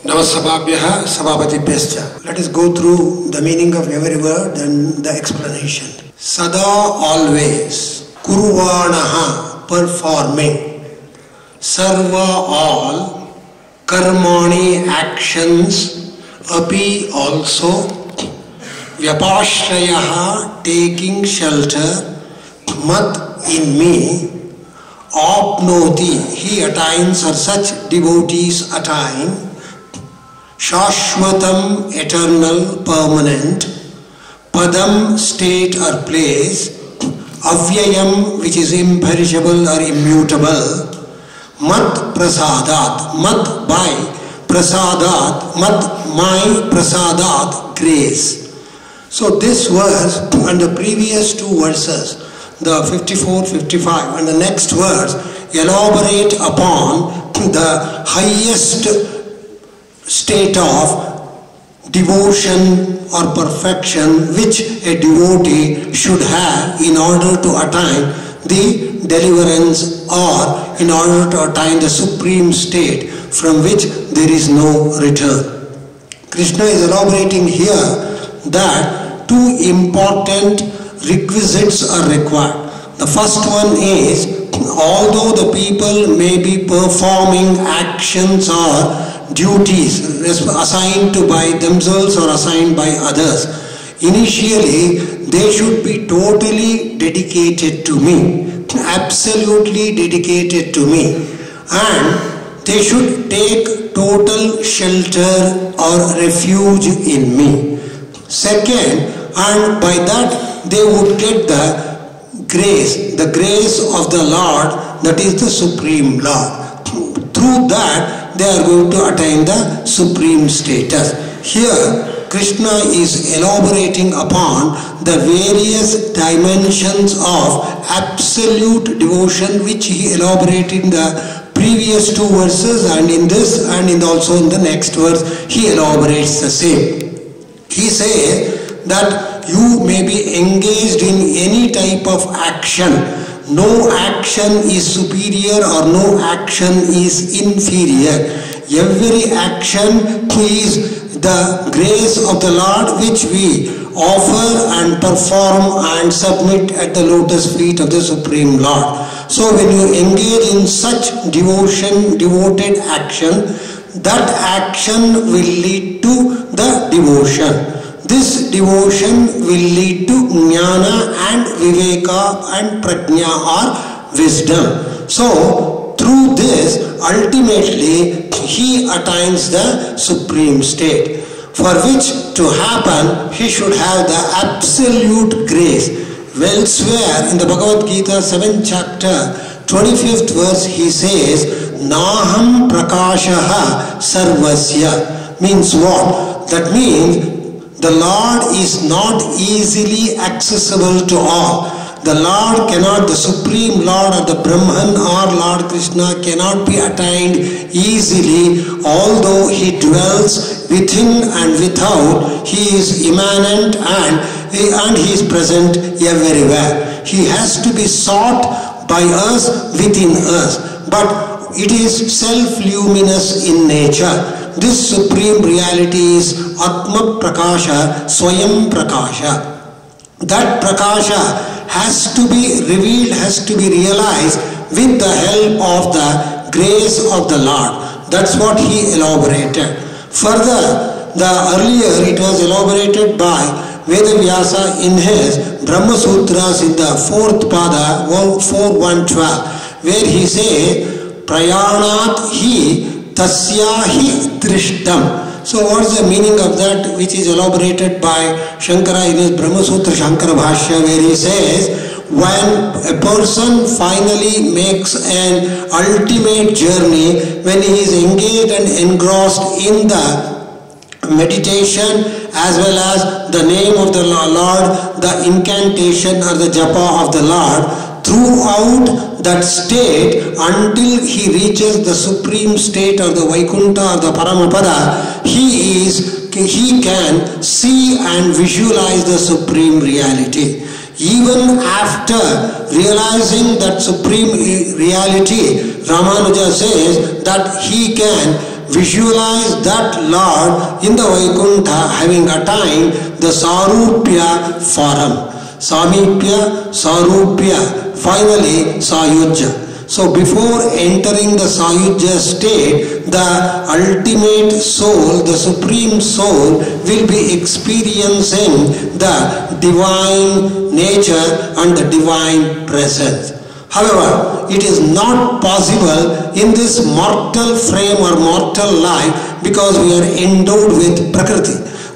Navasabhabhyaha Sabhapatibhyascha. Let us go through the meaning of every word and the explanation. Sada, always. Kurvanaha, performing. Sarva, all. Karmani, actions. Api, also. Vyapashrayaha, taking shelter. Mat, in me. Apnoti, he attains, or such devotees attain. Shashvatam, eternal, permanent. Padam, state or place. Avyayam, which is imperishable or immutable. Mat prasadat, mat by prasadat, mat my prasadat, grace. So this verse and the previous two verses, the 54, 55 and the next verse, elaborate upon the highest state of devotion or perfection which a devotee should have in order to attain the deliverance or in order to attain the supreme state from which there is no return. Krishna is elaborating here that two important requisites are required. The first one is, although the people may be performing actions or duties assigned to by themselves or assigned by others, initially they should be totally dedicated to me, absolutely dedicated to me, and they should take total shelter or refuge in me. Second, and by that they would get the grace of the Lord, that is the Supreme Lord. Through that they are going to attain the supreme status. Here Krishna is elaborating upon the various dimensions of absolute devotion which he elaborated in the previous two verses, and in this and also in the next verse he elaborates the same. He says that you may be engaged in any type of action. No action is superior or no action is inferior. Every action is the grace of the Lord which we offer and perform and submit at the lotus feet of the Supreme Lord. So when you engage in such devoted action, that action will lead to the devotion. This devotion will lead to jnana and viveka and prajna or wisdom. So through this ultimately he attains the supreme state, for which to happen he should have the absolute grace. Elsewhere in the Bhagavad Gita 7th chapter 25th verse he says, Naham prakashaha sarvasya. Means what? That means the Lord is not easily accessible to all. The Lord cannot, the Supreme Lord or the Brahman or Lord Krishna cannot be attained easily, although he dwells within and without. He is immanent and he is present everywhere. He has to be sought by us, within us. But it is self-luminous in nature. This supreme reality is Atma Prakasha, Swayam Prakasha. That Prakasha has to be revealed, has to be realized with the help of the grace of the Lord. That's what he elaborated. Further, earlier it was elaborated by S-VYASA in his Brahma Sutras in the 4th Pada, 4.1.12, where he says, Prayanat hi tasya hi drishtam. So what is the meaning of that, which is elaborated by Shankara in his Brahma Sutra Shankara Bhashya, where he says, when a person finally makes an ultimate journey, when he is engaged and engrossed in the meditation as well as the name of the Lord, the incantation or the japa of the Lord, throughout that state until he reaches the supreme state or the Vaikuntha or the Paramapada, he can see and visualize the supreme reality. Even after realizing that supreme reality, Ramanuja says that he can visualize that Lord in the Vaikuntha having attained the Sarupya form. Samipya, Sarupya, finally Sayujya. So before entering the Sayujya state, the ultimate soul, the supreme soul, will be experiencing the divine nature and the divine presence. However, it is not possible in this mortal frame or mortal life because we are endowed with Prakriti.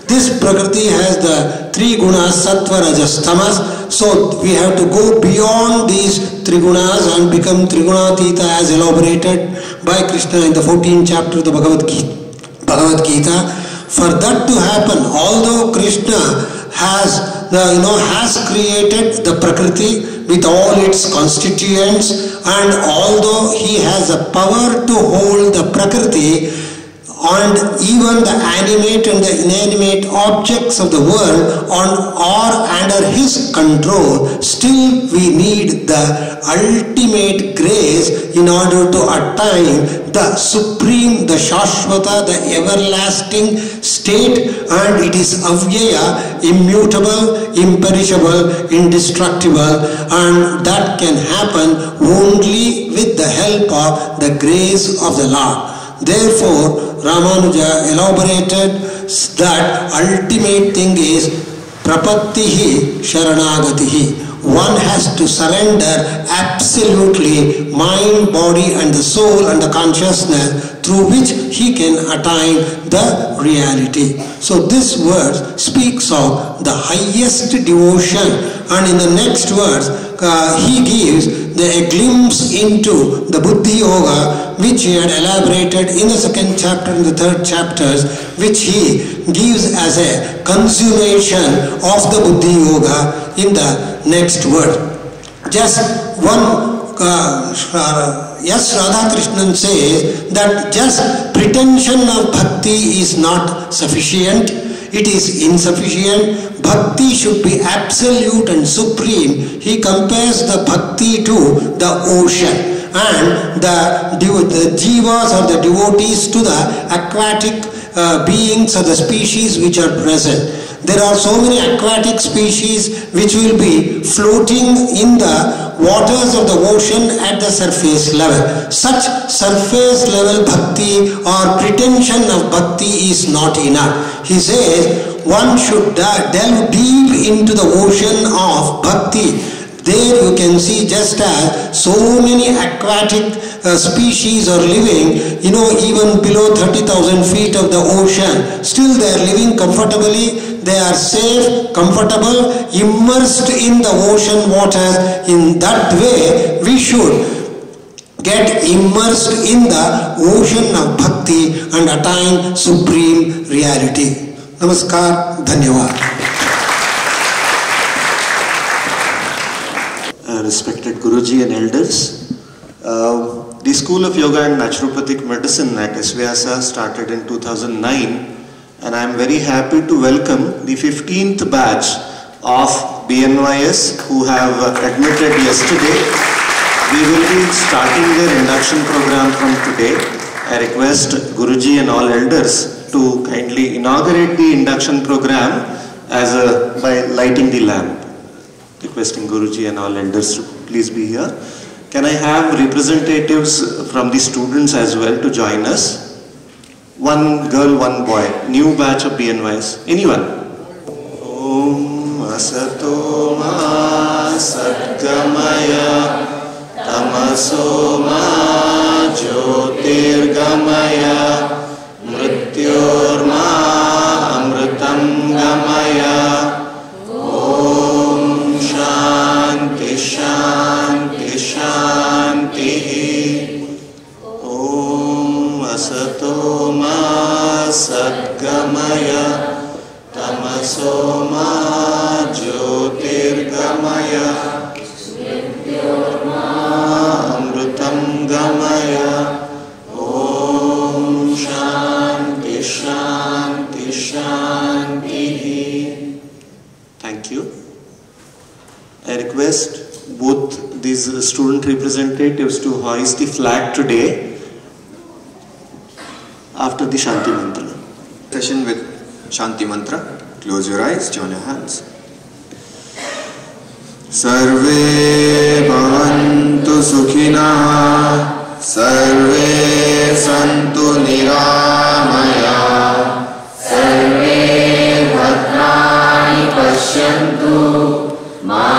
This Prakriti has the three gunas, Sattva, Rajas, Tamas. So we have to go beyond these three gunas and become Trigunatita as elaborated by Krishna in the 14th chapter of the Bhagavad Gita. For that to happen, although Krishna has created the Prakriti with all its constituents, and although he has the power to hold the Prakriti and even the animate and the inanimate objects of the world are under his control, still we need the ultimate grace in order to attain the supreme, the Shashvata, the everlasting state, and it is Avyaya, immutable, imperishable, indestructible, and that can happen only with the help of the grace of the Lord. Therefore, Ramanuja elaborated that ultimate thing is Prapattihi Sharanagatihi. One has to surrender absolutely mind, body and the soul and the consciousness through which he can attain the reality. So this verse speaks of the highest devotion, and in the next verse he gives a glimpse into the Buddhi Yoga which he had elaborated in the second chapter and the third chapters, which he gives as a consummation of the Buddhi Yoga in the next verse. Just one, yes, Radhakrishnan says that just pretension of bhakti is not sufficient. It is insufficient. Bhakti should be absolute and supreme. He compares the bhakti to the ocean, and the jivas or the devotees to the aquatic beings or the species which are present. There are so many aquatic species which will be floating in the waters of the ocean at the surface level. Such surface level bhakti or pretension of bhakti is not enough. He says one should delve deep into the ocean of bhakti. There you can see just as so many aquatic species are living, even below 30,000 feet of the ocean. Still they are living comfortably. They are safe, comfortable, immersed in the ocean waters. In that way, we should get immersed in the ocean of bhakti and attain supreme reality. Namaskar, Dhanyavad. Respected Guruji and elders, the School of Yoga and Naturopathic Medicine at S-VYASA started in 2009, and I am very happy to welcome the 15th batch of BNYS who have admitted yesterday. We will be starting their induction program from today. I request Guruji and all elders to kindly inaugurate the induction program by lighting the lamp. Requesting Guruji and all elders to please be here. Can I have representatives from the students as well to join us? One girl, one boy. New batch of BNYs. Anyone? Om Asato Ma Satgamaya Tamaso Ma Jyotirgamaya Mrityor Ma Amritam Gamaya. Shanti Shanti Om Asato Ma Satgamaya Tamaso Ma Jyotirgamaya Mrityor Ma Amritam Gamaya. Om Shanti Shanti Shanti. Thank you. I request both these student representatives to hoist the flag today. after the Shanti Mantra. Session with Shanti Mantra. Close your eyes, join your hands. Sarve bhavantu sukhina, sarve santu niramaya, sarve bhadrani pashyantu ma